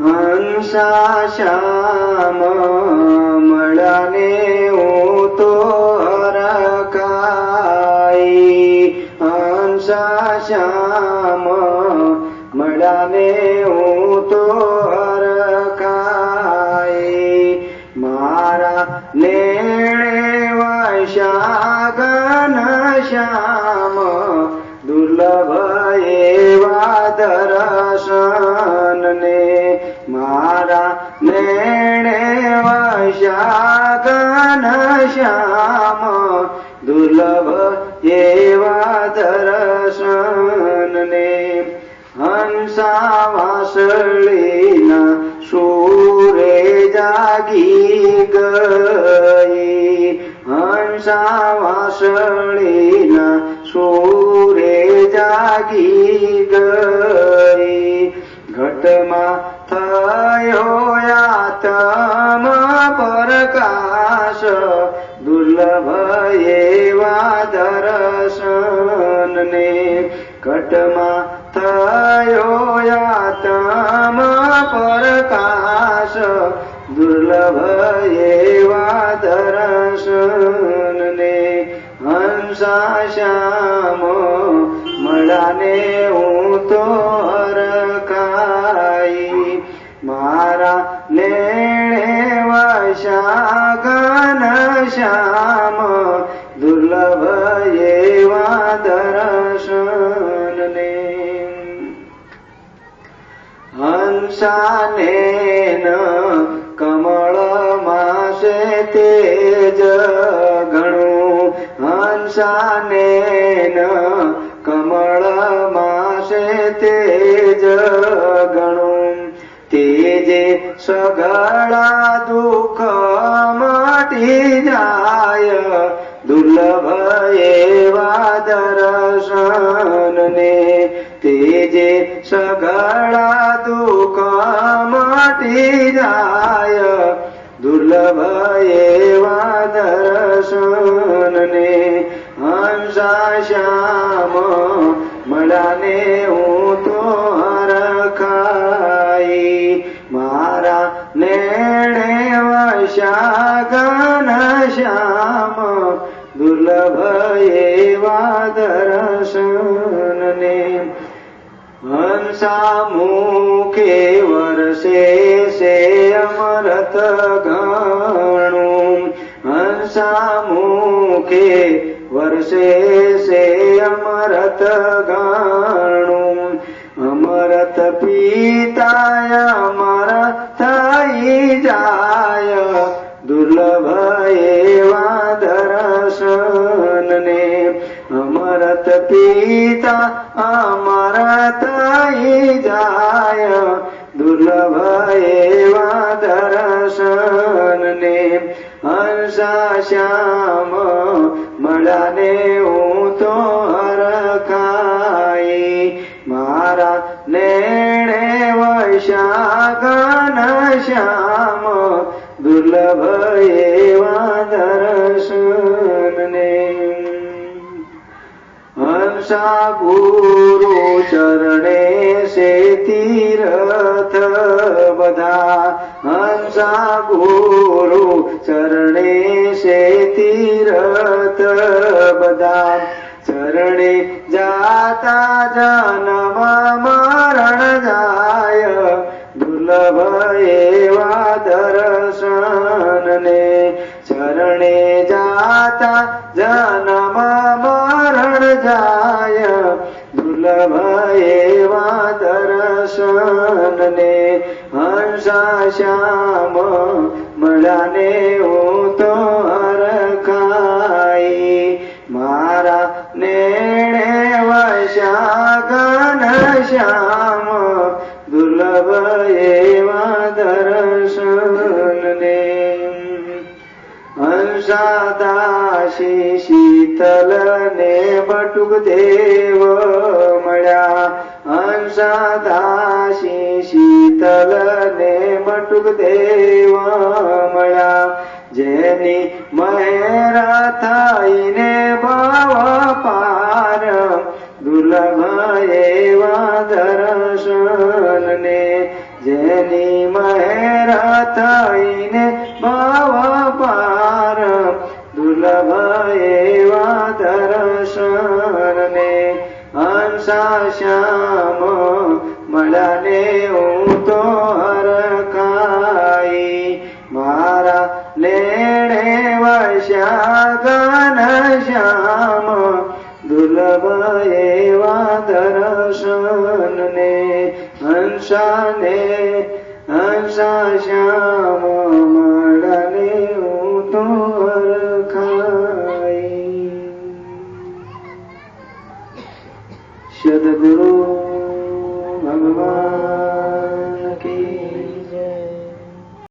હંસા શ્યામ મળ્યાને હું તો હરખાઈ, હંસા શ્યામ મળ્યાને હું તો હરખાઈ, મારા નેણે વસ્યા ઘનશ્યામ દુર્લભ એવા દર્શન ને, મારા નેણે વસ્યા ઘનશ્યામ દુર્લભ એવા દર્શન ને, હંસા વાસળીના સૂરે જાગી ગઈ, હંસા વાસળીના સૂરે જાગી ગઈ, ઘટમાં થયો આત્મ પ્રકાશ દુર્લભ એવા દર્શન ને, ઘટમાં થયો આત્મ પ્રકાશ દુર્લભ એવા દર્શન ને, હંસા શ્યામ મળ્યાને હું તો હરખાઈ, મારા નેણે વસ્યા ઘનશ્યામ દુર્લભ એવા દર્શન ને, હંસાને કમળ માસે તેજ ઘણું, હંસાને કમળ માસે તેજ ઘણું, તેજે સઘળા દુઃખ મટી જાય દુર્લભ એવા દર્શન ને, તેજે સઘળા દુઃખ મટી જાય દુર્લભ એવા દર્શન ને, હંસા શ્યામ મળ્યાને હું તો હરખાઈ, મારા નેણે વસ્યા ઘનશ્યામ દુર્લભ એવા દર્શન ને, હંસા મુખે વરસે છે અમૃત ઘણું, હંસા મુખે વરસે છે અમૃત ઘણું, અમૃત પીતા અમર થઈ જાય દુર્લભ એવા દર્શન ને, અમૃત પીતા અમર થઈ જાય દુર્લભ એવા દર્શન ને, હંસા શ્યામ મળ્યાને હું તો હરખાઈ, મારા નેણે વસ્યા ઘનશ્યામ દુર્લભ એવા દર્શન ને, હંસા ગુરુ ચરણે સે તીર્થ બધા, હંસા ગુરુ ચરણે સે તીર્થ બધા, ચરણે જાતા જન્મ મરણ જાય દુર્લભ એવા દર્શન ને, ચરણે જાતા જન્મ મરણ જાય દુર્લભ એવા દર્શન ને, હંસા શ્યામ મળ્યાને હું તો હરખાઈ, મારા નેણે વસ્યા ઘનશ્યામ દુર્લભ એવા દર્શન ને, હંસા દાસી શીતલ ને બટુક દેવ મળ્યા, હંસા દાસી શીતલ ને બટુક દેવ મળ્યા, જેની મહેરા થઈને ભવ પાર દુર્લભ એવા દર્શન ને, જેની મહેર થઈને ભવ પાર દુર્લભ એવા દર્શનને હંસા શ્યામ મળ્યાને હું તો હરખાઈ મારા લેણે વશ્યા ઘન શ્યામ દુર્લભ એવા દર્શનને હંસા શ્યામ મળ્યાને હું તો હરખાઈ. સદગુરુ ભગવાન